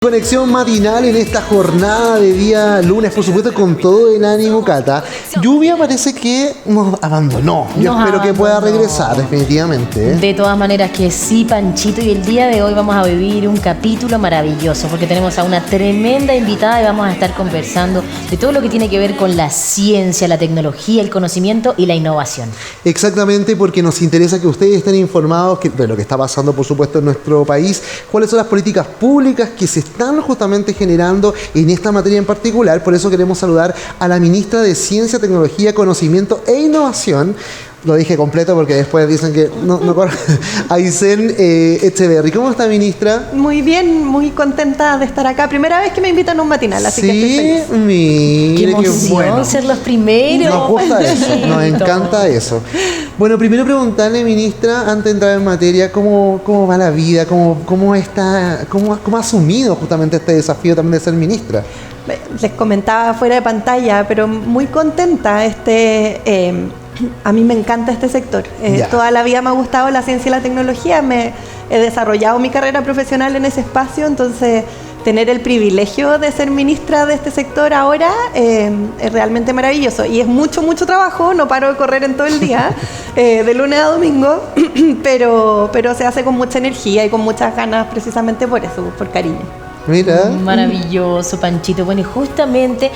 Conexión matinal en esta jornada de día lunes, por supuesto, con todo el ánimo, Cata. Lluvia parece que nos abandonó. Yo espero que pueda regresar, definitivamente. De todas maneras que sí, Panchito, y el día de hoy vamos a vivir un capítulo maravilloso, porque tenemos a una tremenda invitada y vamos a estar conversando de todo lo que tiene que ver con la ciencia, la tecnología, el conocimiento y la innovación. Exactamente, porque nos interesa que ustedes estén informados de lo que está pasando, por supuesto, en nuestro país, cuáles son las políticas públicas que se están justamente generando en esta materia en particular. Por eso queremos saludar a la ministra de Ciencia, Tecnología, Conocimiento e Innovación. Lo dije completo porque después dicen que no Aysén Echeverry. ¿Cómo está, ministra? Muy bien, muy contenta de estar acá. Primera vez que me invitan a un matinal, así que estoy feliz. Mire, qué emoción, qué bueno. ser los primeros. Nos gusta eso, nos encanta eso. Bueno, primero preguntarle, ministra, antes de entrar en materia, ¿cómo va la vida? ¿Cómo ha asumido justamente este desafío también de ser ministra? Les comentaba fuera de pantalla, pero muy contenta. A mí me encanta este sector. Toda la vida me ha gustado la ciencia y la tecnología. He desarrollado mi carrera profesional en ese espacio, entonces tener el privilegio de ser ministra de este sector ahora es realmente maravilloso. Y es mucho trabajo, no paro de correr en todo el día, de lunes a domingo, pero se hace con mucha energía y con muchas ganas, precisamente por eso, por cariño. Mira. Maravilloso, Panchito. Bueno, y justamente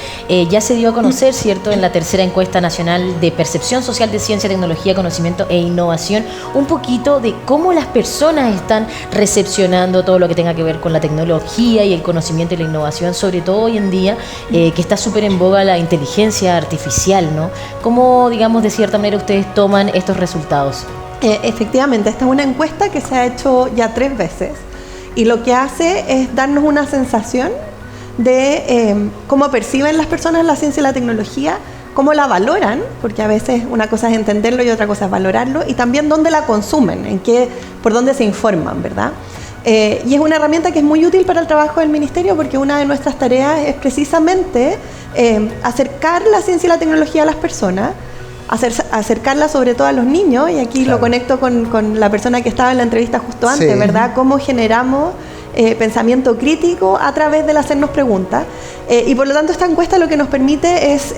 ya se dio a conocer, ¿cierto?, en la tercera encuesta nacional de percepción social de ciencia, tecnología, conocimiento e innovación, un poquito de cómo las personas están recepcionando todo lo que tenga que ver con la tecnología y el conocimiento y la innovación, sobre todo hoy en día, que está súper en boga la inteligencia artificial, ¿no? ¿Cómo, digamos, de cierta manera ustedes toman estos resultados? Efectivamente, esta es una encuesta que se ha hecho ya 3 veces. Y lo que hace es darnos una sensación de cómo perciben las personas la ciencia y la tecnología, cómo la valoran, porque a veces una cosa es entenderlo y otra cosa es valorarlo, y también dónde la consumen, por dónde se informan, ¿verdad? Y es una herramienta que es muy útil para el trabajo del ministerio, porque una de nuestras tareas es precisamente acercar la ciencia y la tecnología a las personas, acercarla sobre todo a los niños, y aquí lo conecto con la persona que estaba en la entrevista justo antes, ¿verdad? Cómo generamos pensamiento crítico a través del hacernos preguntas, y por lo tanto esta encuesta lo que nos permite es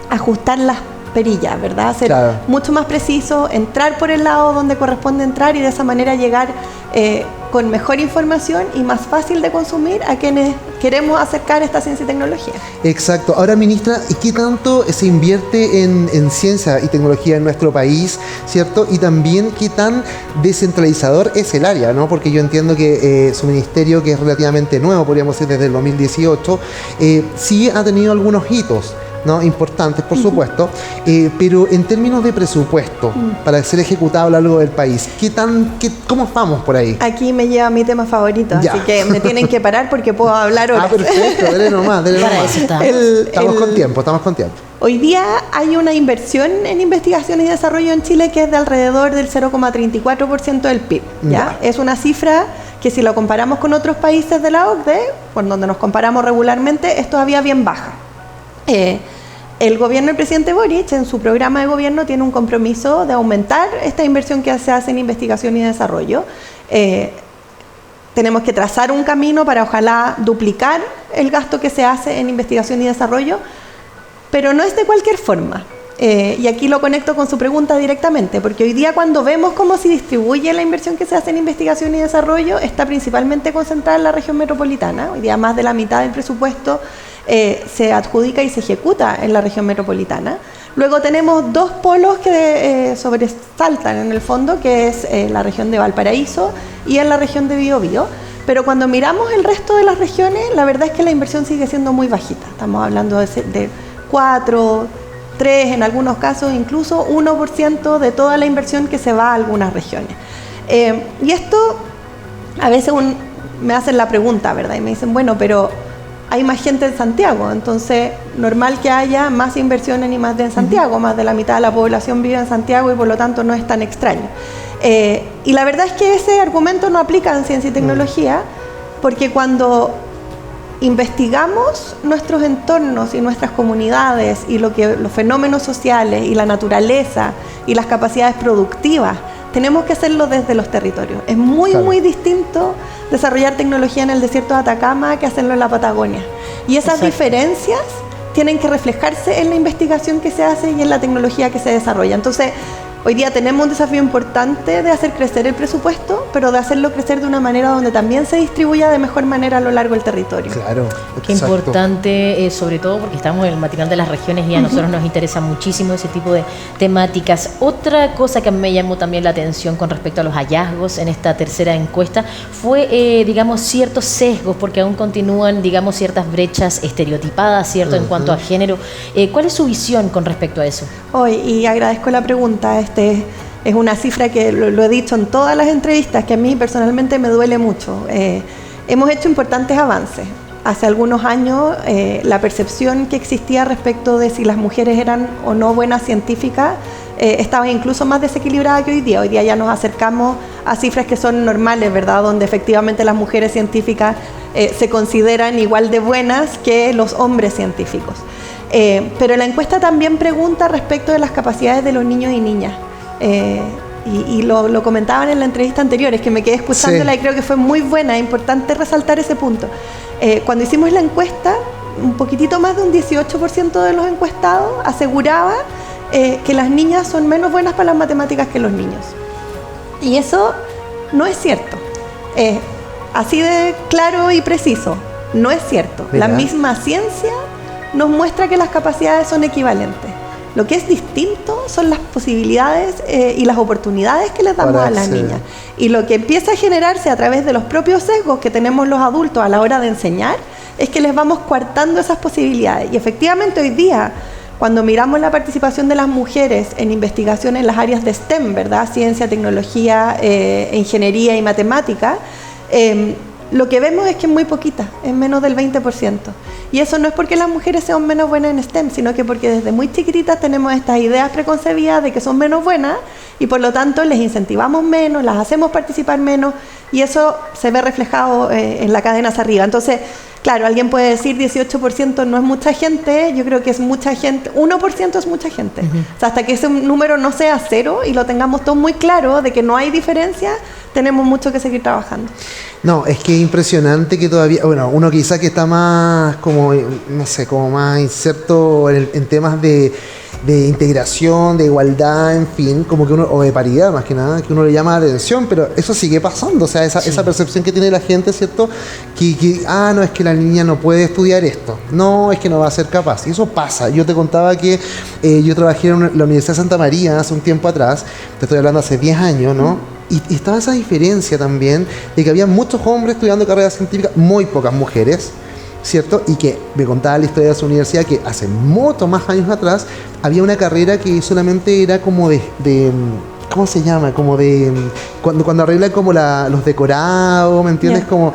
ajustar las perillas, ¿verdad? Ser mucho más preciso, entrar por el lado donde corresponde entrar, y de esa manera llegar con mejor información y más fácil de consumir a quienes queremos acercar esta ciencia y tecnología. Exacto. Ahora, ministra, ¿y qué tanto se invierte en ciencia y tecnología en nuestro país, cierto? Y también, ¿qué tan descentralizador es el área, ¿no? Porque yo entiendo que su ministerio, que es relativamente nuevo, podríamos decir desde el 2018, sí ha tenido algunos hitos, ¿no? Importantes, por supuesto, pero en términos de presupuesto para ser ejecutado a lo largo del país, ¿cómo vamos por ahí? Aquí me lleva mi tema favorito, así que me tienen que parar porque puedo hablar horas. Perfecto, dele nomás. Estamos con tiempo. Hoy día hay una inversión en investigación y desarrollo en Chile que es de alrededor del 0,34% del PIB. ¿Ya? Es una cifra que, si lo comparamos con otros países de la OCDE, con donde nos comparamos regularmente, es todavía bien baja. El gobierno del presidente Boric, en su programa de gobierno, tiene un compromiso de aumentar esta inversión que se hace en investigación y desarrollo. Tenemos que trazar un camino para ojalá duplicar el gasto que se hace en investigación y desarrollo, pero no es de cualquier forma. Y aquí lo conecto con su pregunta directamente, porque hoy día, cuando vemos cómo se distribuye la inversión que se hace en investigación y desarrollo, está principalmente concentrada en la región metropolitana. Hoy día más de la mitad del presupuesto se adjudica y se ejecuta en la región metropolitana. Luego tenemos 2 polos que sobresaltan en el fondo, que es la región de Valparaíso y en la región de Biobío. Pero cuando miramos el resto de las regiones, la verdad es que la inversión sigue siendo muy bajita. Estamos hablando de 4, 3, en algunos casos incluso 1% de toda la inversión que se va a algunas regiones. Y esto, a veces me hacen la pregunta, ¿verdad? Y me dicen, bueno, pero hay más gente en Santiago, entonces normal que haya más inversión en I+D en Santiago, más de la mitad de la población vive en Santiago y por lo tanto no es tan extraño. Y la verdad es que ese argumento no aplica en ciencia y tecnología, porque cuando investigamos nuestros entornos y nuestras comunidades y los fenómenos sociales y la naturaleza y las capacidades productivas tenemos que hacerlo desde los territorios. Es muy, Claro. muy distinto desarrollar tecnología en el desierto de Atacama que hacerlo en la Patagonia. Y esas Exacto. diferencias tienen que reflejarse en la investigación que se hace y en la tecnología que se desarrolla. Entonces, hoy día tenemos un desafío importante de hacer crecer el presupuesto, pero de hacerlo crecer de una manera donde también se distribuya de mejor manera a lo largo del territorio. Claro. Qué exacto. importante, sobre todo porque estamos en el matinal de las regiones y a nosotros nos interesa muchísimo ese tipo de temáticas. Otra cosa que a mí me llamó también la atención con respecto a los hallazgos en esta tercera encuesta fue, digamos, ciertos sesgos, porque aún continúan, digamos, ciertas brechas estereotipadas, ¿cierto?, en cuanto a género. ¿Cuál es su visión con respecto a eso? Hoy, y agradezco la pregunta, es una cifra que lo he dicho en todas las entrevistas, que a mí personalmente me duele mucho. Hemos hecho importantes avances. Hace algunos años la percepción que existía respecto de si las mujeres eran o no buenas científicas estaba incluso más desequilibrada que hoy día. Hoy día ya nos acercamos a cifras que son normales, ¿verdad? Donde efectivamente las mujeres científicas se consideran igual de buenas que los hombres científicos. Pero la encuesta también pregunta respecto de las capacidades de los niños y niñas. Y lo comentaban en la entrevista anterior, es que me quedé escuchándola. Sí. Y creo que fue muy buena, es importante resaltar ese punto. Cuando hicimos la encuesta, un poquitito más de un 18% de los encuestados aseguraba que las niñas son menos buenas para las matemáticas que los niños. Y eso no es cierto. Así de claro y preciso, no es cierto. ¿Verdad? La misma ciencia nos muestra que las capacidades son equivalentes. Lo que es distinto son las posibilidades y las oportunidades que les damos Para a las acceder. niñas. Y lo que empieza a generarse a través de los propios sesgos que tenemos los adultos a la hora de enseñar es que les vamos coartando esas posibilidades. Y efectivamente hoy día, cuando miramos la participación de las mujeres en investigación en las áreas de STEM, ¿verdad? Ciencia, tecnología, ingeniería y matemática, lo que vemos es que es muy poquita, es menos del 20%. Y eso no es porque las mujeres sean menos buenas en STEM, sino que porque desde muy chiquititas tenemos estas ideas preconcebidas de que son menos buenas y por lo tanto les incentivamos menos, las hacemos participar menos y eso se ve reflejado en la cadena hacia arriba. Entonces, claro, alguien puede decir 18% no es mucha gente, yo creo que es mucha gente, 1% es mucha gente. O sea, hasta que ese número no sea cero y lo tengamos todo muy claro de que no hay diferencia, tenemos mucho que seguir trabajando. No, es que es impresionante que todavía, bueno, uno quizá que está más como, no sé, como más inserto en temas de integración, de igualdad, en fin, como que uno, o de paridad más que nada, que uno le llama la atención, pero eso sigue pasando, o sea, esa percepción que tiene la gente, ¿cierto? No, es que la niña no puede estudiar esto, no, es que no va a ser capaz, y eso pasa. Yo te contaba que yo trabajé en la Universidad de Santa María hace un tiempo atrás, te estoy hablando hace 10 años, ¿no? Y estaba esa diferencia también de que había muchos hombres estudiando carreras científicas, muy pocas mujeres, ¿cierto? Y que me contaba la historia de su universidad que hace muchos más años atrás había una carrera que solamente era como de ¿cómo se llama? Como de cuando arreglan como los decorados, ¿me entiendes? Yeah. Como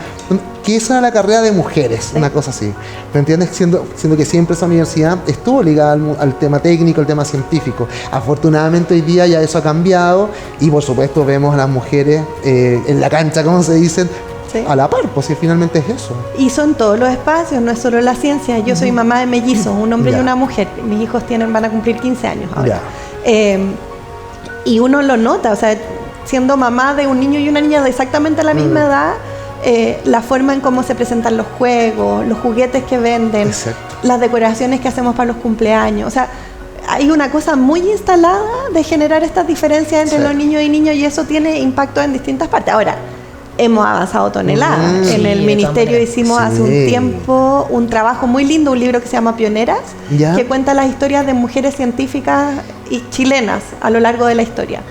que esa era la carrera de mujeres, Sí. una cosa así, ¿me entiendes? Siendo que siempre esa universidad estuvo ligada al tema técnico, al tema científico. Afortunadamente hoy día ya eso ha cambiado y por supuesto vemos a las mujeres en la cancha, como se dicen, Sí. a la par, pues si finalmente es eso. Y son todos los espacios, no es solo la ciencia. Yo soy mamá de mellizos, un hombre Ya. y una mujer. Mis hijos van a cumplir 15 años ahora. Ya. Y uno lo nota, o sea, siendo mamá de un niño y una niña de exactamente la misma edad, la forma en cómo se presentan los juegos, los juguetes que venden, Exacto. las decoraciones que hacemos para los cumpleaños. O sea, hay una cosa muy instalada de generar estas diferencias entre Sí. los niños y niños y eso tiene impacto en distintas partes. Ahora, hemos avanzado toneladas. Sí, En de el todas ministerio maneras. hicimos hace Sí. un tiempo un trabajo muy lindo, un libro que se llama Pioneras, Ya. que cuenta las historias de mujeres científicas y chilenas a lo largo de la historia.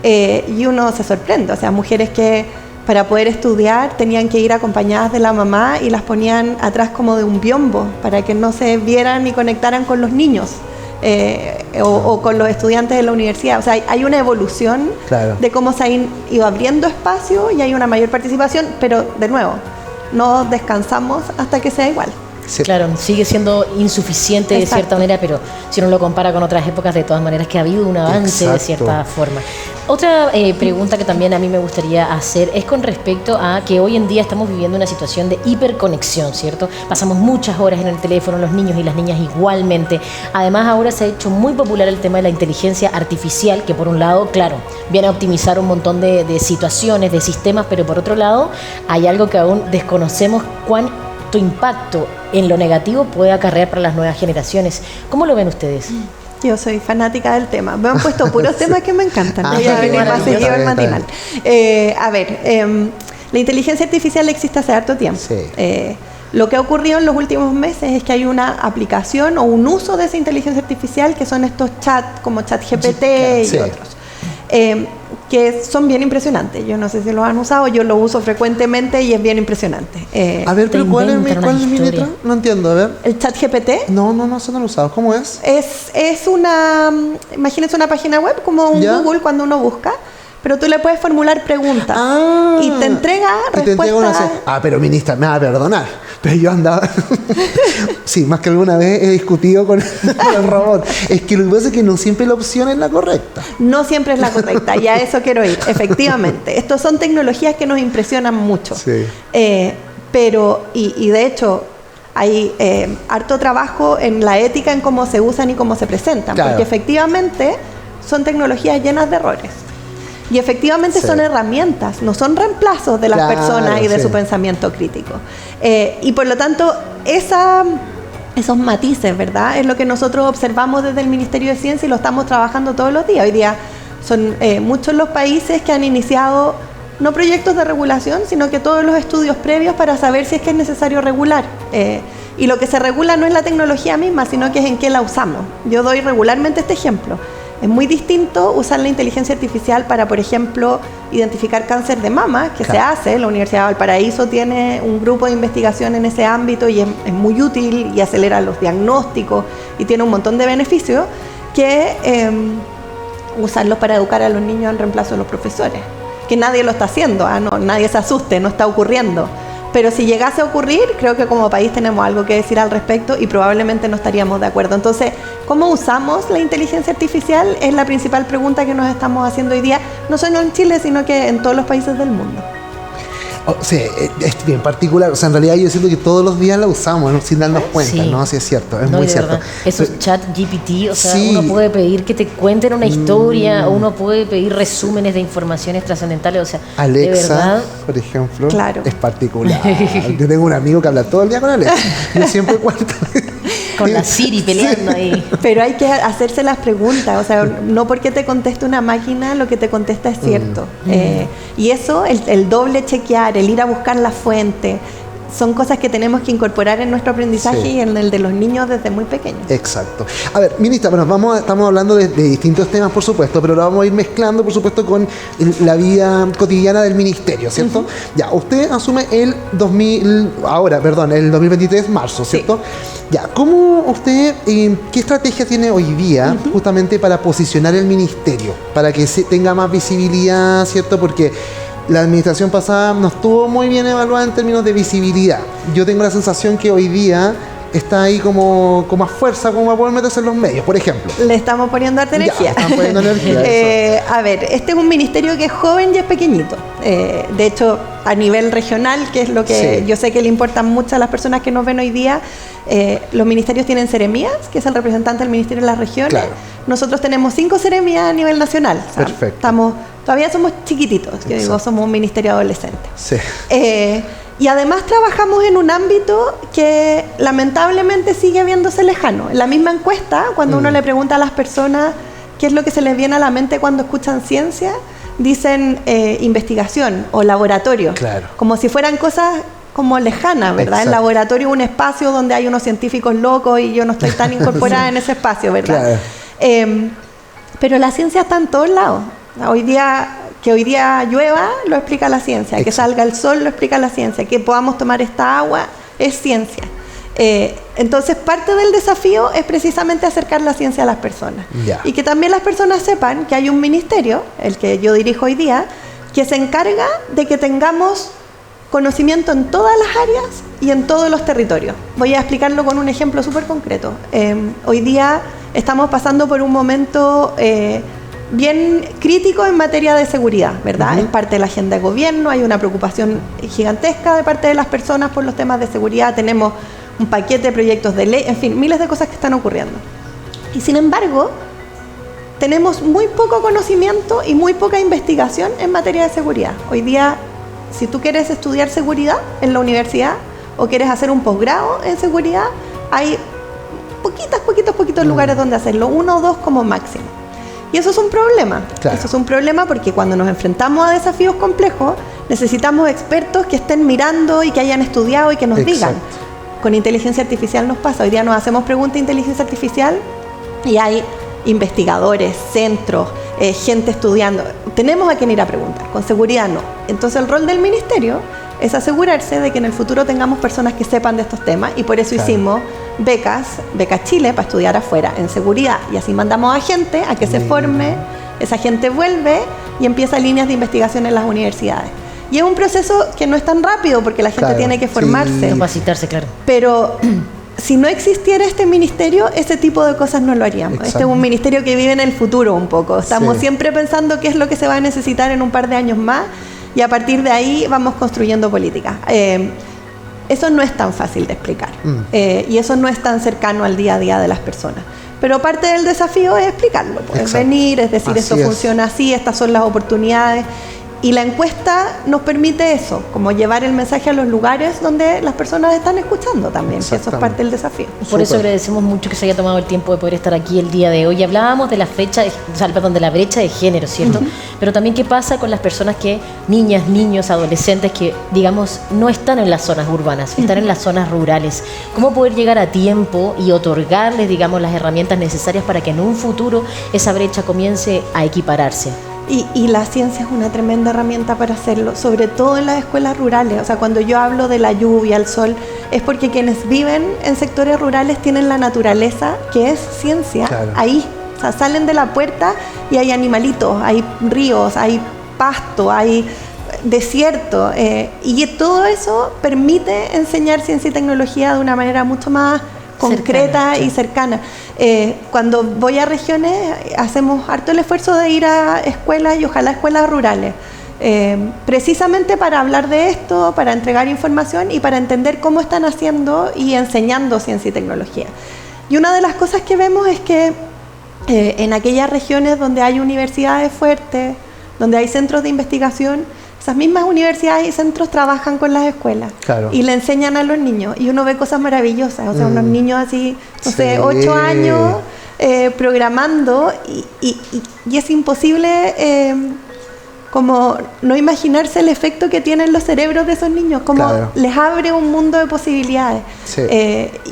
Y uno se sorprende, o sea, mujeres que para poder estudiar tenían que ir acompañadas de la mamá y las ponían atrás como de un biombo para que no se vieran ni conectaran con los niños. O con los estudiantes de la universidad. O sea, hay una evolución Claro. de cómo se ha ido abriendo espacio y hay una mayor participación, pero de nuevo, no descansamos hasta que sea igual. Sí. Claro, sigue siendo insuficiente de Exacto. cierta manera, pero si uno lo compara con otras épocas, de todas maneras que ha habido un avance de Exacto. cierta forma. Otra pregunta que también a mí me gustaría hacer es con respecto a que hoy en día estamos viviendo una situación de hiperconexión, ¿cierto? Pasamos muchas horas en el teléfono, los niños y las niñas igualmente. Además, ahora se ha hecho muy popular el tema de la inteligencia artificial, que por un lado, claro, viene a optimizar un montón de situaciones, de sistemas, pero por otro lado, hay algo que aún desconocemos cuánto impacto en lo negativo puede acarrear para las nuevas generaciones. ¿Cómo lo ven ustedes? Yo soy fanática del tema. Me han puesto puros temas que me encantan. Ah, Voy a qué venir más maravilloso. seguido al Está bien, matinal. A ver, la inteligencia artificial existe hace harto tiempo. Sí. Lo que ha ocurrido en los últimos meses es que hay una aplicación o un uso de esa inteligencia artificial que son estos chats como ChatGPT Sí. y otros. Que son bien impresionantes. Yo no sé si los han usado, yo los uso frecuentemente y es bien impresionante. A ver, pero ¿cuál es mi historia. letra? No entiendo, a ver. El ChatGPT No, eso no lo he usado. ¿Cómo es? es una, imagínense una página web como un ¿Ya? Google cuando uno busca, pero tú le puedes formular preguntas Ah, y te entrega y te entrega una respuestas. pero ministra, me va a perdonar. Pero yo andaba. Sí, más que alguna vez he discutido con el robot. Es que lo que pasa es que no siempre la opción es la correcta. No siempre es la correcta, y a eso quiero ir, efectivamente. Estos son tecnologías que nos impresionan mucho. Sí. Pero, y de hecho, hay harto trabajo en la ética en cómo se usan y cómo se presentan, Claro. porque efectivamente son tecnologías llenas de errores. Y efectivamente Sí. son herramientas, no son reemplazos de las Claro, personas y de sí. su pensamiento crítico. Y por lo tanto, esos matices, ¿verdad? Es lo que nosotros observamos desde el Ministerio de Ciencia y lo estamos trabajando todos los días. Hoy día son muchos los países que han iniciado no proyectos de regulación, sino que todos los estudios previos para saber si es que es necesario regular. Y lo que se regula no es la tecnología misma, sino que es en qué la usamos. Yo doy regularmente este ejemplo. Es muy distinto usar la inteligencia artificial para, por ejemplo, identificar cáncer de mama, que se hace. La Universidad de Valparaíso tiene un grupo de investigación en ese ámbito y es muy útil y acelera los diagnósticos y tiene un montón de beneficios, que usarlos para educar a los niños en reemplazo de los profesores. Que nadie lo está haciendo, no, nadie se asuste, no está ocurriendo. Pero si llegase a ocurrir, creo que como país tenemos algo que decir al respecto y probablemente no estaríamos de acuerdo. Entonces, ¿cómo usamos la inteligencia artificial? Es la principal pregunta que nos estamos haciendo hoy día, no solo en Chile, sino que en todos los países del mundo. Sí, es bien particular. O sea, en realidad yo siento que todos los días la usamos, ¿no? Sin darnos cuenta, Sí. ¿no? Sí, es cierto, es No, muy y de cierto. verdad, esos chat GPT, o sea, Sí. uno puede pedir que te cuenten una historia, uno puede pedir resúmenes de informaciones trascendentales, o sea, de Alexa, verdad. por ejemplo, Claro. es particular. Yo tengo un amigo que habla todo el día con Alexa. Yo siempre cuento. Con la Siri peleando ahí. Pero hay que hacerse las preguntas, o sea, no porque te conteste una máquina, lo que te contesta es cierto. Y eso, el doble chequear, el ir a buscar la fuente, son cosas que tenemos que incorporar en nuestro aprendizaje Sí. y en el de los niños desde muy pequeños. Exacto. A ver, ministra, bueno, estamos hablando de distintos temas, por supuesto, pero lo vamos a ir mezclando, por supuesto, con la vida cotidiana del ministerio, ¿cierto? Ya, usted asume el 2023, marzo, ¿cierto? Ya, ¿cómo usted, qué estrategia tiene hoy día justamente para posicionar el ministerio? Para que tenga más visibilidad, ¿cierto? Porque la administración pasada no estuvo muy bien evaluada en términos de visibilidad. Yo tengo la sensación que hoy día está ahí como con más fuerza, como a poder meterse en los medios, por ejemplo. Le estamos poniendo harta Ya, energía. están poniendo energía, eso. A ver, este es un ministerio que es joven y es pequeñito. De hecho, a nivel regional, que es lo que Sí. yo sé que le importa mucho a las personas que nos ven hoy día, los ministerios tienen seremías, que es el representante del ministerio en las regiones. Claro. Nosotros tenemos 5 seremías a nivel nacional. O sea, Perfecto. todavía somos chiquititos, yo digo, Exacto. somos un ministerio adolescente. Sí. Y además trabajamos en un ámbito que lamentablemente sigue viéndose lejano. En la misma encuesta, cuando uno le pregunta a las personas qué es lo que se les viene a la mente cuando escuchan ciencia, dicen investigación o laboratorio, Claro. como si fueran cosas como lejanas, ¿verdad? El Exacto. laboratorio es un espacio donde hay unos científicos locos y yo no estoy tan incorporada en ese espacio, ¿verdad? Claro. Pero la ciencia está en todos lados. Que hoy día llueva, lo explica la ciencia. Que Exacto. salga el sol, lo explica la ciencia. Que podamos tomar esta agua, es ciencia. Entonces, parte del desafío es precisamente acercar la ciencia a las personas. Ya. Y que también las personas sepan que hay un ministerio, el que yo dirijo hoy día, que se encarga de que tengamos conocimiento en todas las áreas y en todos los territorios. Voy a explicarlo con un ejemplo súper concreto. Hoy día estamos pasando por un momento bien crítico en materia de seguridad, ¿verdad? Es parte de la agenda de gobierno, hay una preocupación gigantesca de parte de las personas por los temas de seguridad, tenemos un paquete de proyectos de ley, en fin, miles de cosas que están ocurriendo. Y sin embargo, tenemos muy poco conocimiento y muy poca investigación en materia de seguridad. Hoy día, si tú quieres estudiar seguridad en la universidad o quieres hacer un posgrado en seguridad, hay poquitos lugares donde hacerlo, 1 o 2 como máximo. Y eso es un problema. Claro. Eso es un problema porque cuando nos enfrentamos a desafíos complejos, necesitamos expertos que estén mirando y que hayan estudiado y que nos digan. Con inteligencia artificial nos pasa. Hoy día nos hacemos preguntas de inteligencia artificial y hay investigadores, centros, gente estudiando. Tenemos a quien ir a preguntar. Con seguridad no. Entonces el rol del ministerio es asegurarse de que en el futuro tengamos personas que sepan de estos temas y por eso hicimos becas Chile para estudiar afuera en seguridad y así mandamos a gente a que se forme, esa gente vuelve y empieza líneas de investigación en las universidades. Y es un proceso que no es tan rápido porque la gente tiene que formarse. Capacitarse, claro. Pero si no existiera este ministerio, ese tipo de cosas no lo haríamos. Este es un ministerio que vive en el futuro un poco. Estamos siempre pensando qué es lo que se va a necesitar en un par de años más y a partir de ahí vamos construyendo políticas. Eso no es tan fácil de explicar y eso no es tan cercano al día a día de las personas. Pero parte del desafío es explicarlo, es venir, es decir, esto funciona así, estas son las oportunidades. Y la encuesta nos permite eso, como llevar el mensaje a los lugares donde las personas están escuchando también, que eso es parte del desafío. Por eso agradecemos mucho que se haya tomado el tiempo de poder estar aquí el día de hoy. Hablábamos de la de la brecha de género, ¿cierto? Pero también qué pasa con las personas que, niñas, niños, adolescentes que, digamos, no están en las zonas urbanas, están en las zonas rurales. ¿Cómo poder llegar a tiempo y otorgarles, digamos, las herramientas necesarias para que en un futuro esa brecha comience a equipararse? Y la ciencia es una tremenda herramienta para hacerlo, sobre todo en las escuelas rurales. O sea, cuando yo hablo de la lluvia, el sol, es porque quienes viven en sectores rurales tienen la naturaleza, que es ciencia, ahí. O sea, salen de la puerta y hay animalitos, hay ríos, hay pasto, hay desierto. Y todo eso permite enseñar ciencia y tecnología de una manera mucho más concreta y cercana. Cuando voy a regiones hacemos harto el esfuerzo de ir a escuelas y ojalá escuelas rurales, precisamente para hablar de esto, para entregar información y para entender cómo están haciendo y enseñando ciencia y tecnología. Y una de las cosas que vemos es que en aquellas regiones donde hay universidades fuertes, donde hay centros de investigación, esas mismas universidades y centros trabajan con las escuelas y le enseñan a los niños y uno ve cosas maravillosas, o sea, unos niños así, no sé, 8 años programando y es imposible como no imaginarse el efecto que tienen los cerebros de esos niños, como les abre un mundo de posibilidades.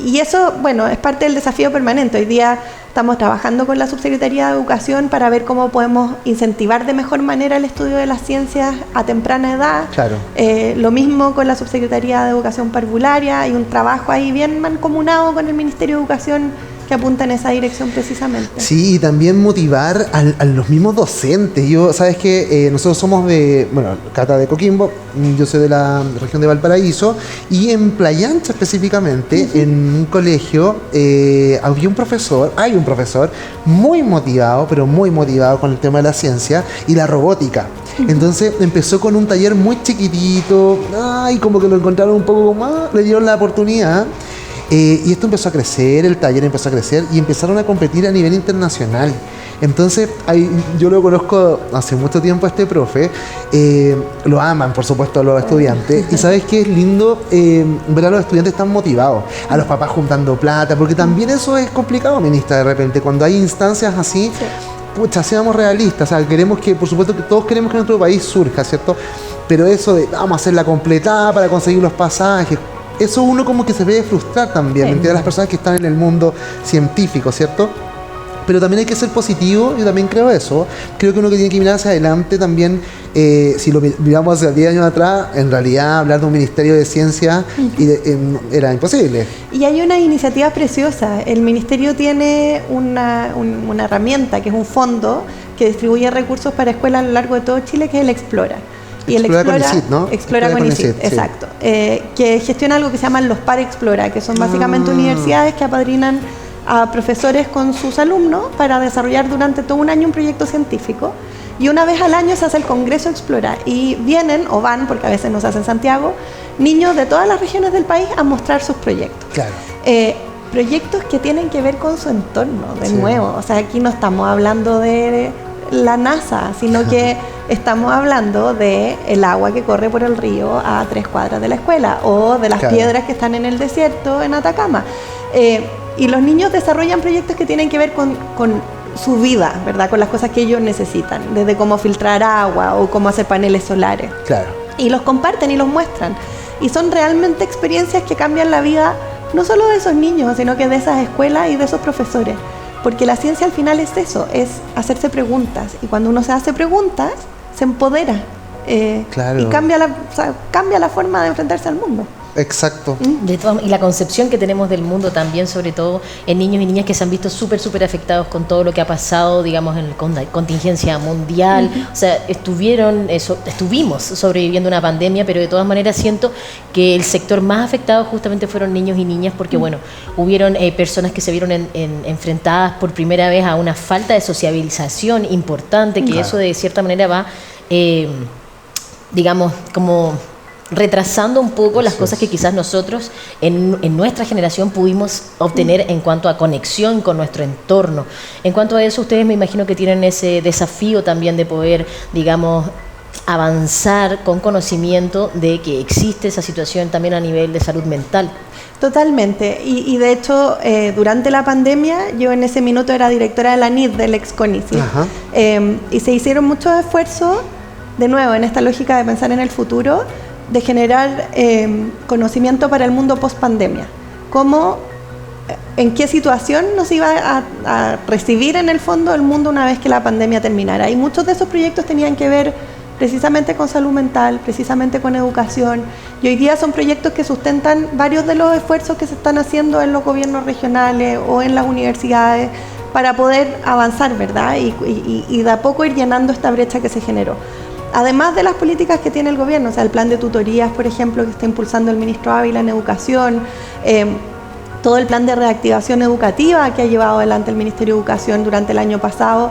Y eso, bueno, es parte del desafío permanente. Hoy día estamos trabajando con la Subsecretaría de Educación para ver cómo podemos incentivar de mejor manera el estudio de las ciencias a temprana edad. Lo mismo con la Subsecretaría de Educación Parvularia. Hay un trabajo ahí bien mancomunado con el Ministerio de Educación que apunta en esa dirección precisamente. Sí, y también motivar a los mismos docentes. Sabes que nosotros somos de, Cata de Coquimbo, yo soy de la región de Valparaíso, y en Playa Ancha específicamente, en un colegio, hay un profesor muy motivado, pero muy motivado con el tema de la ciencia y la robótica. Entonces empezó con un taller muy chiquitito, y como que lo encontraron un poco como, le dieron la oportunidad. Y esto empezó a crecer, el taller empezó a crecer y empezaron a competir a nivel internacional. Entonces, yo lo conozco hace mucho tiempo a este profe, lo aman, por supuesto, los estudiantes. Y sabes que es lindo ver a los estudiantes tan motivados, a los papás juntando plata, porque también eso es complicado, ministra, de repente, cuando hay instancias así. Pucha, seamos realistas, o sea, queremos que, por supuesto, que todos queremos que nuestro país surja, ¿cierto? Pero eso de vamos a hacer la completada para conseguir los pasajes, eso uno como que se ve frustrar también, entre las personas que están en el mundo científico, ¿cierto? Pero también hay que ser positivo, yo también creo eso. Creo que uno que tiene que mirar hacia adelante también, si lo miramos hacia 10 años atrás, en realidad hablar de un ministerio de ciencia era imposible. Y hay una iniciativa preciosa. El ministerio tiene una herramienta que es un fondo que distribuye recursos para escuelas a lo largo de todo Chile, que es el Explora. Y él Explora con ICIT, ¿no? Explora con ICIT, sí. exacto. Que gestiona algo que se llaman los Par Explora, que son básicamente universidades que apadrinan a profesores con sus alumnos para desarrollar durante todo un año un proyecto científico. Y una vez al año se hace el Congreso Explora y vienen, o van, porque a veces no se hace en Santiago, niños de todas las regiones del país a mostrar sus proyectos. Claro. Proyectos que tienen que ver con su entorno, de Sí. nuevo. O sea, aquí no estamos hablando de la NASA, sino que estamos hablando de el agua que corre por el río a 3 cuadras de la escuela o de las Claro. piedras que están en el desierto en Atacama. Y los niños desarrollan proyectos que tienen que ver con su vida, ¿verdad? Con las cosas que ellos necesitan, desde cómo filtrar agua o cómo hacer paneles solares. Claro. Y los comparten y los muestran. Y son realmente experiencias que cambian la vida no solo de esos niños, sino que de esas escuelas y de esos profesores. Porque la ciencia al final es eso, es hacerse preguntas. Y cuando uno se hace preguntas, se empodera. Claro. Y cambia la forma de enfrentarse al mundo. Exacto. Y la concepción que tenemos del mundo también, sobre todo en niños y niñas que se han visto súper afectados con todo lo que ha pasado, digamos, con la contingencia mundial. O sea, estuvimos sobreviviendo una pandemia, pero de todas maneras siento que el sector más afectado justamente fueron niños y niñas, porque bueno, hubieron personas que se vieron enfrentadas por primera vez a una falta de sociabilización importante, que eso de cierta manera va, digamos, como retrasando un poco las cosas que quizás nosotros en nuestra generación pudimos obtener en cuanto a conexión con nuestro entorno. En cuanto a eso, ustedes me imagino que tienen ese desafío también de poder, digamos, avanzar con conocimiento de que existe esa situación también a nivel de salud mental. Totalmente. Y de hecho, durante la pandemia, yo en ese minuto era directora de la NID, del ex-CONICYT. Y se hicieron muchos esfuerzos, de nuevo, en esta lógica de pensar en el futuro, de generar conocimiento para el mundo post-pandemia. Cómo, en qué situación nos iba a recibir en el fondo el mundo una vez que la pandemia terminara. Y muchos de esos proyectos tenían que ver precisamente con salud mental, precisamente con educación. Y hoy día son proyectos que sustentan varios de los esfuerzos que se están haciendo en los gobiernos regionales o en las universidades para poder avanzar, ¿verdad? Y de a poco ir llenando esta brecha que se generó. Además de las políticas que tiene el gobierno, o sea, el plan de tutorías, por ejemplo, que está impulsando el ministro Ávila en educación, todo el plan de reactivación educativa que ha llevado adelante el Ministerio de Educación durante el año pasado,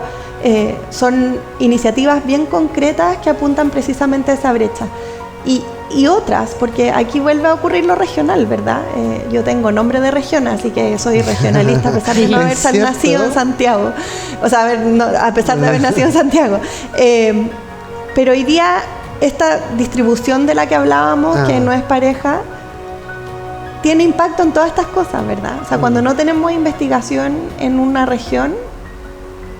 son iniciativas bien concretas que apuntan precisamente a esa brecha. Y otras, porque aquí vuelve a ocurrir lo regional, ¿verdad? Yo tengo nombre de región, así que soy regionalista a pesar de no haber nacido en Santiago. O sea, a pesar de haber nacido en Santiago. Pero hoy día esta distribución de la que hablábamos, que no es pareja, tiene impacto en todas estas cosas, ¿verdad? O sea, cuando no tenemos investigación en una región,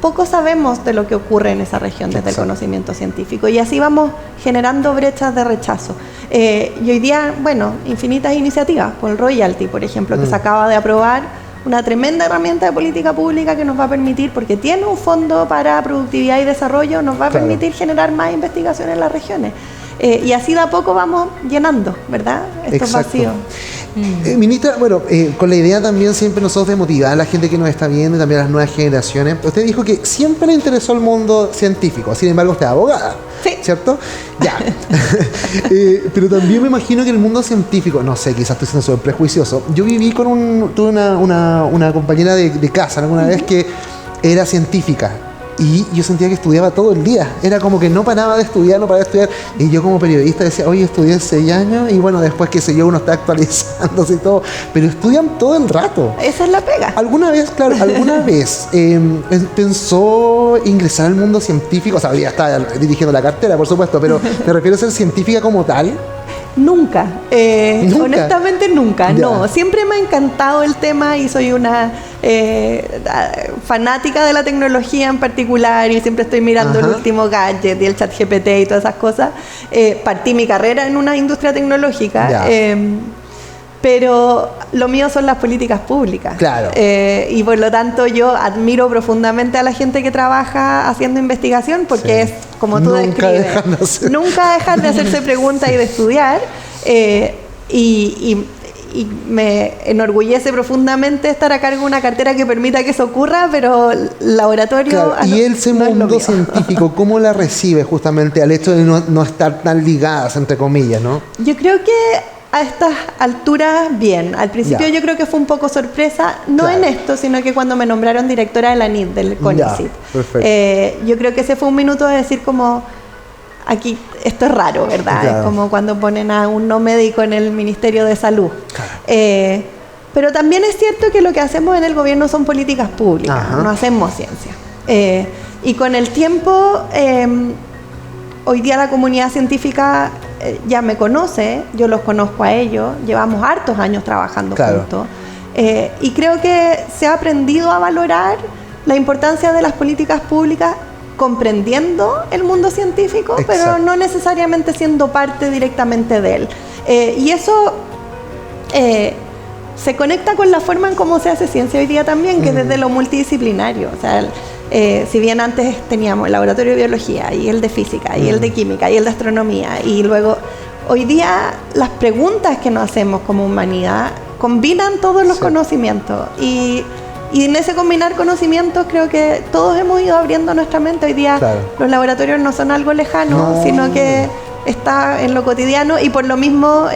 poco sabemos de lo que ocurre en esa región desde el conocimiento científico. Y así vamos generando brechas de rechazo. Y hoy día, bueno, infinitas iniciativas, por el royalty, por ejemplo, que se acaba de aprobar, una tremenda herramienta de política pública que nos va a permitir, porque tiene un fondo para productividad y desarrollo, nos va a permitir generar más investigación en las regiones. Y así de a poco vamos llenando, ¿verdad? Estos vacíos. Ministra, bueno, con la idea también siempre nosotros de motivar a la gente que nos está viendo y también a las nuevas generaciones. Usted dijo que siempre le interesó el mundo científico, sin embargo usted es abogada, ¿cierto? Ya. Pero también me imagino que el mundo científico, no sé, quizás estoy siendo súper prejuicioso. Yo viví tuve una compañera de casa alguna vez que era científica. Y yo sentía que estudiaba todo el día. Era como que no paraba de estudiar. Y yo como periodista decía, oye, estudié 6 años y bueno, después qué sé yo, uno está actualizándose y todo. Pero estudian todo el rato. Esa es la pega. ¿Alguna vez pensó ingresar al mundo científico? O sea, ya está dirigiendo la cartera, por supuesto, pero me refiero a ser científica como tal. Nunca. ¿Nunca? Honestamente nunca, Ya. no. Siempre me ha encantado el tema y soy una fanática de la tecnología en particular y siempre estoy mirando el último gadget y el ChatGPT y todas esas cosas. Partí mi carrera en una industria tecnológica. Pero lo mío son las políticas públicas. Claro. Y por lo tanto yo admiro profundamente a la gente que trabaja haciendo investigación porque es, como tú describes, nunca dejar de hacerse preguntas y de estudiar. Y y me enorgullece profundamente estar a cargo de una cartera que permita que eso ocurra, pero el laboratorio... Claro, y ese no es lo mundo mío. científico, ¿cómo la recibe justamente al hecho de no estar tan ligadas, entre comillas, ¿no? Yo creo que a estas alturas, bien. Al principio Ya. yo creo que fue un poco sorpresa, no Claro. en esto, sino que cuando me nombraron directora de la NIT, del CONICYT. perfecto. Yo creo que ese fue un minuto de decir como, aquí esto es raro, ¿verdad? Claro. Es como cuando ponen a un no médico en el Ministerio de Salud. Claro. Pero también es cierto que lo que hacemos en el gobierno son políticas públicas, Ajá. no hacemos ciencia. Y con el tiempo, hoy día la comunidad científica ya me conoce, yo los conozco a ellos, llevamos hartos años trabajando Claro. juntos. Y creo que se ha aprendido a valorar la importancia de las políticas públicas comprendiendo el mundo científico, pero Exacto. no necesariamente siendo parte directamente de él. Y eso se conecta con la forma en cómo se hace ciencia hoy día también, que es desde lo multidisciplinario. O sea, si bien antes teníamos el laboratorio de biología y el de física y el de química y el de astronomía, y luego hoy día las preguntas que nos hacemos como humanidad combinan todos los Sí. conocimientos y en ese combinar conocimientos creo que todos hemos ido abriendo nuestra mente. Hoy día Claro. los laboratorios no son algo lejano, No. sino que está en lo cotidiano y por lo mismo,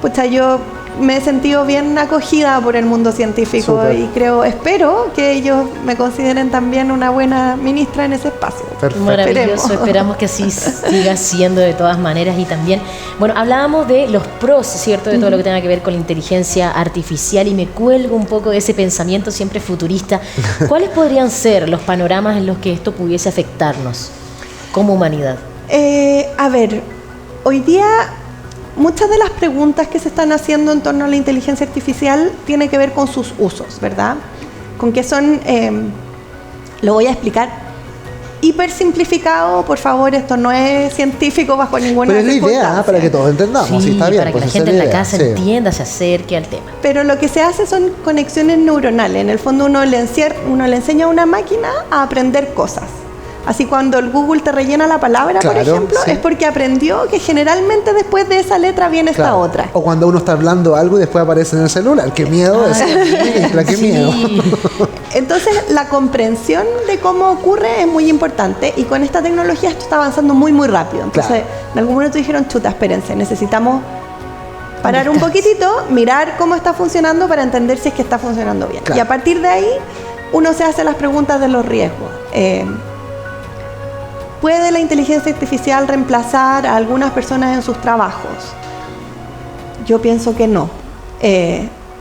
pucha, yo me he sentido bien acogida por el mundo científico. Súper. Y espero que ellos me consideren también una buena ministra en ese espacio. Perfecto. Maravilloso, esperamos que así siga siendo de todas maneras. Y también, bueno, hablábamos de los pros, ¿cierto? De todo lo que tenga que ver con la inteligencia artificial, y me cuelgo un poco de ese pensamiento siempre futurista. ¿Cuáles podrían ser los panoramas en los que esto pudiese afectarnos como humanidad? A ver, hoy día muchas de las preguntas que se están haciendo en torno a la inteligencia artificial tienen que ver con sus usos, ¿verdad? Con que son, lo voy a explicar, hiper simplificado, por favor, esto no es científico bajo ninguna Pero es la idea, circunstancia. para que todos entendamos, sí, está bien. para que pues la esa es gente en la idea, casa sí. entienda, se acerque al tema. Pero lo que se hace son conexiones neuronales. En el fondo uno le enseña a una máquina a aprender cosas. Así cuando el Google te rellena la palabra, por Claro, ejemplo, sí. es porque aprendió que generalmente después de esa letra viene esta Claro. otra. O cuando uno está hablando algo y después aparece en el celular. ¡Qué miedo! ¡Qué Sí. miedo! Entonces, la comprensión de cómo ocurre es muy importante y con esta tecnología esto está avanzando muy, muy rápido. Entonces, Claro. en algún momento dijeron, chuta, espérense, necesitamos parar un ¿Dónde estás? poquitito, mirar cómo está funcionando para entender si es que está funcionando bien. Claro. Y a partir de ahí, uno se hace las preguntas de los riesgos. ¿Puede la inteligencia artificial reemplazar a algunas personas en sus trabajos? Yo pienso que no.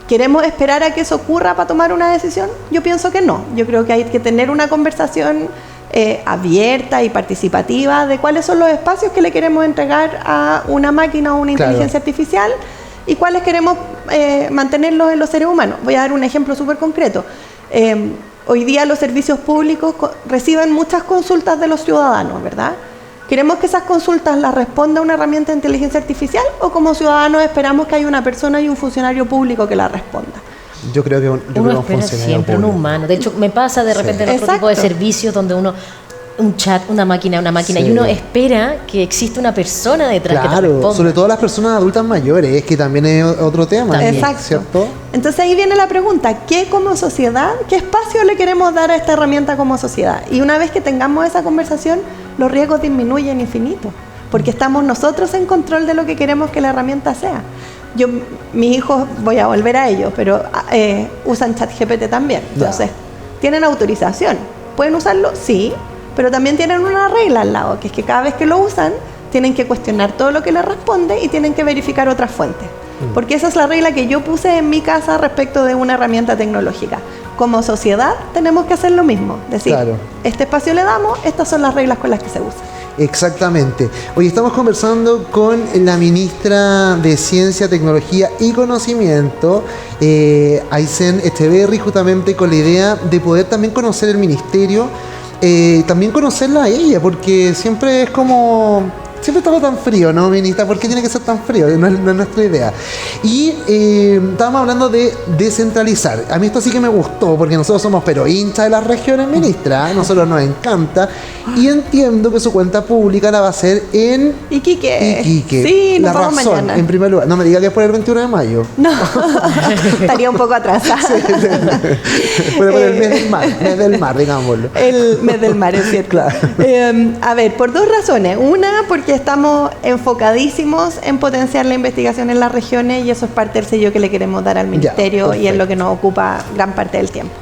¿Queremos esperar a que eso ocurra para tomar una decisión? Yo pienso que no. Yo creo que hay que tener una conversación abierta y participativa de cuáles son los espacios que le queremos entregar a una máquina o una Claro. inteligencia artificial y cuáles queremos mantenerlos en los seres humanos. Voy a dar un ejemplo súper concreto. Hoy día los servicios públicos reciben muchas consultas de los ciudadanos, ¿verdad? ¿Queremos que esas consultas las responda una herramienta de inteligencia artificial o como ciudadanos esperamos que haya una persona y un funcionario público que la responda? Yo creo que Uno un espera funcionario siempre un público. humano. De hecho, me pasa de repente en otro Exacto. tipo de servicios donde uno, un chat, una máquina, Sí. y uno espera que exista una persona detrás que te Claro, responda. sobre todo las personas adultas mayores, que también es otro tema, También. Exacto. ¿cierto? Entonces ahí viene la pregunta, ¿qué como sociedad, qué espacio le queremos dar a esta herramienta como sociedad? Y una vez que tengamos esa conversación, los riesgos disminuyen infinito, porque estamos nosotros en control de lo que queremos que la herramienta sea. Mis hijos, voy a volver a ellos, pero usan ChatGPT también, entonces tienen autorización. ¿Pueden usarlo? Sí, pero también tienen una regla al lado, que es que cada vez que lo usan, tienen que cuestionar todo lo que les responde y tienen que verificar otras fuentes. Porque esa es la regla que yo puse en mi casa respecto de una herramienta tecnológica. Como sociedad tenemos que hacer lo mismo. Decir, Claro. este espacio le damos, estas son las reglas con las que se usa. Exactamente. Hoy estamos conversando con la ministra de Ciencia, Tecnología y Conocimiento, Aysén Echeverry, justamente con la idea de poder también conocer el ministerio, también conocerla a ella, porque siempre es como siempre estaba tan frío, ¿no, ministra? ¿Por qué tiene que ser tan frío? No es nuestra idea. Y estábamos hablando de descentralizar. A mí esto sí que me gustó, porque nosotros somos pero hinchas de las regiones, ministra. A nosotros nos encanta. Y entiendo que su cuenta pública la va a hacer en Iquique. Sí, nos la vamos razón, mañana. en primer lugar. No me diga que es por el 21 de mayo. No, estaría un poco atrasada. Por el mes del mar, digámoslo. El mes del mar, es cierto. Claro. A ver, por dos razones. Una, porque estamos enfocadísimos en potenciar la investigación en las regiones y eso es parte del sello que le queremos dar al ministerio y es lo que nos ocupa gran parte del tiempo.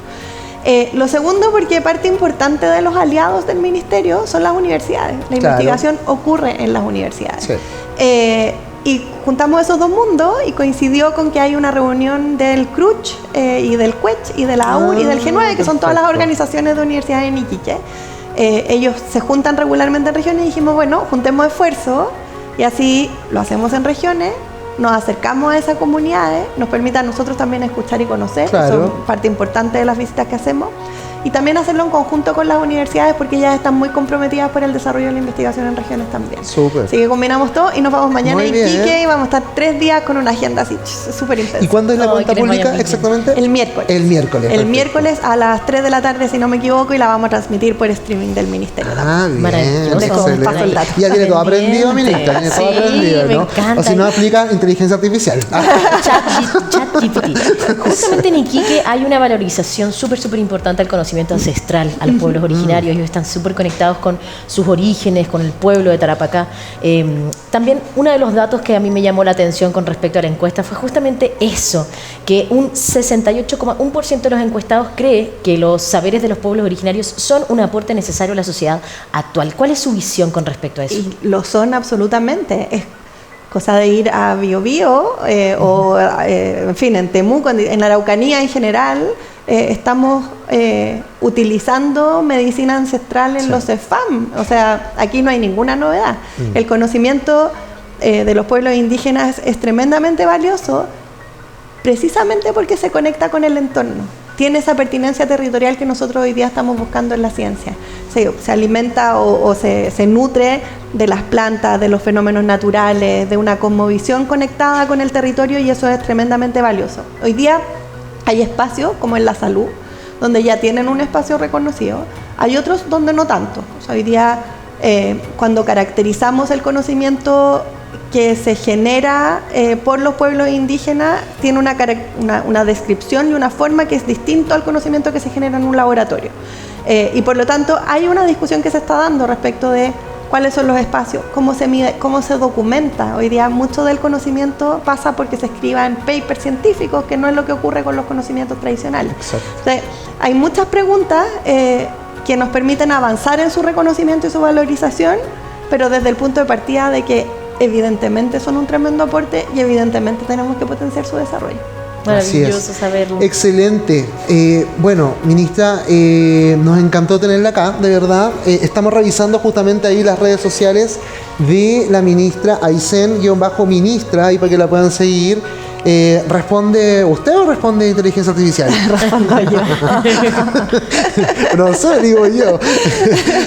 Lo segundo, porque parte importante de los aliados del ministerio son las universidades. La investigación ocurre en las universidades. Sí. Y juntamos esos dos mundos y coincidió con que hay una reunión del CRUCH y del CUECH y de la AUR y del G9, que son todas las organizaciones de universidades en Iquique. Ellos se juntan regularmente en regiones y dijimos, bueno, juntemos esfuerzos y así lo hacemos en regiones, nos acercamos a esas comunidades, nos permite a nosotros también escuchar y conocer, eso es parte importante de las visitas que hacemos, y también hacerlo en conjunto con las universidades porque ellas están muy comprometidas por el desarrollo de la investigación en regiones también. Súper. Así que combinamos todo y nos vamos mañana a Muy bien. Iquique y vamos a estar 3 días con una agenda así súper intensa. ¿Y cuándo es la cuenta que les vaya pública bien. exactamente? El miércoles. El miércoles. El perfecto. miércoles a las 3 de la tarde, si no me equivoco, y la vamos a transmitir por streaming del ministerio. Ah, bien. Maravilloso. Excelente. Paso el dato. Ya tiene todo aprendido, ministra. Tiene todo Sí, aprendido, me ¿no? encanta. O si no, aplica inteligencia artificial. ChatGPT. Justamente en Iquique hay una valorización súper importante al conocimiento ancestral, a los pueblos originarios. Ellos están súper conectados con sus orígenes, con el pueblo de Tarapacá. También uno de los datos que a mí me llamó la atención con respecto a la encuesta fue justamente eso, que un 68,1% de los encuestados cree que los saberes de los pueblos originarios son un aporte necesario a la sociedad actual. ¿Cuál es su visión con respecto a eso? Y lo son absolutamente. Es cosa de ir a Biobío en fin, en Temuco, en Araucanía en general, estamos utilizando medicina ancestral en los CEFAM. O sea, aquí no hay ninguna novedad. El conocimiento de los pueblos indígenas es tremendamente valioso precisamente porque se conecta con el entorno. Tiene esa pertinencia territorial que nosotros hoy día estamos buscando en la ciencia. Se alimenta o se nutre de las plantas, de los fenómenos naturales, de una cosmovisión conectada con el territorio y eso es tremendamente valioso. Hoy día hay espacios, como en la salud, donde ya tienen un espacio reconocido. Hay otros donde no tanto. O sea, hoy día, cuando caracterizamos el conocimiento que se genera por los pueblos indígenas, tiene una descripción y una forma que es distinto al conocimiento que se genera en un laboratorio. Y por lo tanto, hay una discusión que se está dando respecto de cuáles son los espacios, cómo se mide, cómo se documenta. Hoy día mucho del conocimiento pasa porque se escriba en papers científicos, que no es lo que ocurre con los conocimientos tradicionales. Exacto. Entonces, hay muchas preguntas que nos permiten avanzar en su reconocimiento y su valorización, pero desde el punto de partida de que evidentemente son un tremendo aporte y evidentemente tenemos que potenciar su desarrollo. Maravilloso saberlo. Excelente. Bueno, ministra, nos encantó tenerla acá, de verdad. Estamos revisando justamente ahí las redes sociales de la ministra Aysén-ministra, ahí para que la puedan seguir. ¿Responde usted o responde inteligencia artificial? Respondo yo. No sé, digo yo.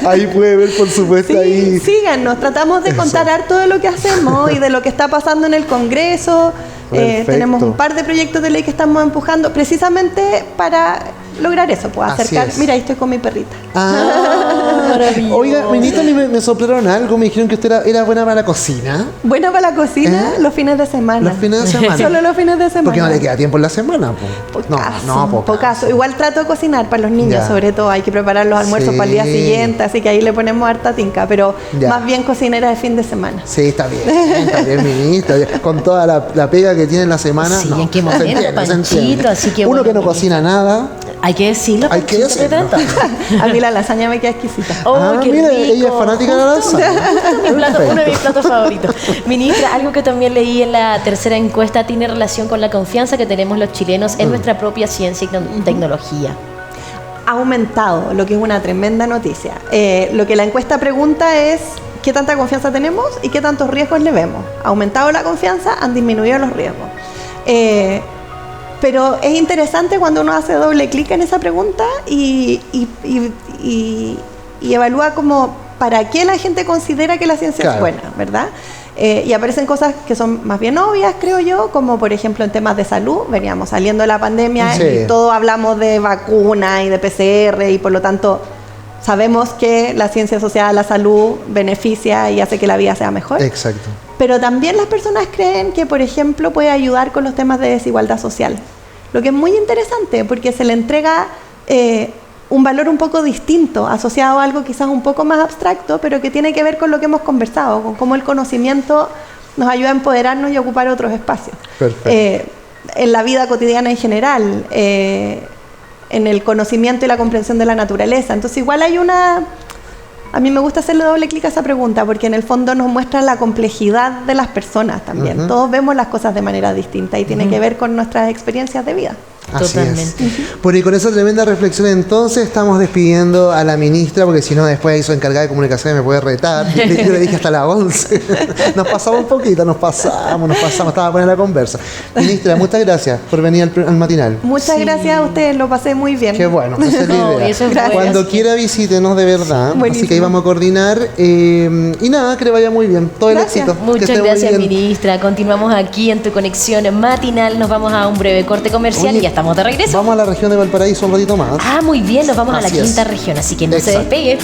Ahí puede ver, por supuesto, Sí, ahí. síganos, tratamos de contar harto de lo que hacemos y de lo que está pasando en el Congreso. Perfecto. Tenemos un par de proyectos de ley que estamos empujando precisamente para lograr eso, pues Así acercar. es. Mira, ahí estoy con mi perrita. Maravilloso. Oiga, ministra, a mí me soplaron algo, me dijeron que usted era buena para la cocina. Buena para la cocina los fines de semana. Los fines de semana. Solo los fines de semana. Porque no le queda tiempo en la semana, po. Pocaso. Igual trato de cocinar para los niños, Ya. sobre todo. Hay que preparar los almuerzos Sí. para el día siguiente, así que ahí le ponemos harta tinca, pero Ya. más bien cocinera de fin de semana. Sí, está bien, ministra. Con toda la pega que tiene en la semana. Sí, no, ¿en qué no se momento, entiende, se Panchito? entiende. Así que Uno bueno, que no ministra. cocina nada. Hay que decirlo. Hay que Panchito, decirlo. A mí la lasaña me queda exquisita. Oh, qué mire, rico. ella es fanática de la Justo lasaña. uno de mis platos favoritos. Ministra, algo que también leí en la tercera encuesta tiene relación con la confianza que tenemos los chilenos en nuestra propia ciencia y tecnología. Ha aumentado, lo que es una tremenda noticia. Lo que la encuesta pregunta es qué tanta confianza tenemos y qué tantos riesgos le vemos. Ha aumentado la confianza, han disminuido los riesgos. Pero es interesante cuando uno hace doble clic en esa pregunta y evalúa como para qué la gente considera que la ciencia Claro. es buena, ¿verdad? Y aparecen cosas que son más bien obvias, creo yo, como por ejemplo en temas de salud. Veníamos saliendo de la pandemia Sí. y todos hablamos de vacuna y de PCR y por lo tanto sabemos que la ciencia asociada a la salud beneficia y hace que la vida sea mejor. Exacto. Pero también las personas creen que, por ejemplo, puede ayudar con los temas de desigualdad social. Lo que es muy interesante porque se le entrega un valor un poco distinto, asociado a algo quizás un poco más abstracto, pero que tiene que ver con lo que hemos conversado, con cómo el conocimiento nos ayuda a empoderarnos y a ocupar otros espacios. Perfecto. En la vida cotidiana en general, en el conocimiento y la comprensión de la naturaleza. Entonces igual hay una... A mí me gusta hacerle doble clic a esa pregunta porque en el fondo nos muestra la complejidad de las personas también. Ujú. Todos vemos las cosas de manera distinta y tiene que ver con nuestras experiencias de vida. Así Totalmente. es. Bueno, y con esa tremenda reflexión entonces estamos despidiendo a la ministra, porque si no después ahí su encargada de comunicación me puede retar. Yo le dije hasta las 11. Nos pasamos un poquito, nos pasamos, estaba buena la conversa. Ministra, muchas gracias por venir al matinal. Muchas Sí. gracias a ustedes, lo pasé muy bien. Qué bueno, esa es la No, idea. eso es Gracias. bueno. Cuando quiera visítenos de verdad. Así Buenísimo. que ahí vamos a coordinar. Y nada, que le vaya muy bien. Todo el Gracias. éxito. Que Muchas esté muy gracias, bien. ministra. Continuamos aquí en tu conexión matinal. Nos vamos a un breve corte comercial Oye, y ya estamos de regreso. Vamos a la región de Valparaíso un ratito más. Ah, muy bien, nos vamos a la Así es. quinta región, así que no se Exacto. despegue.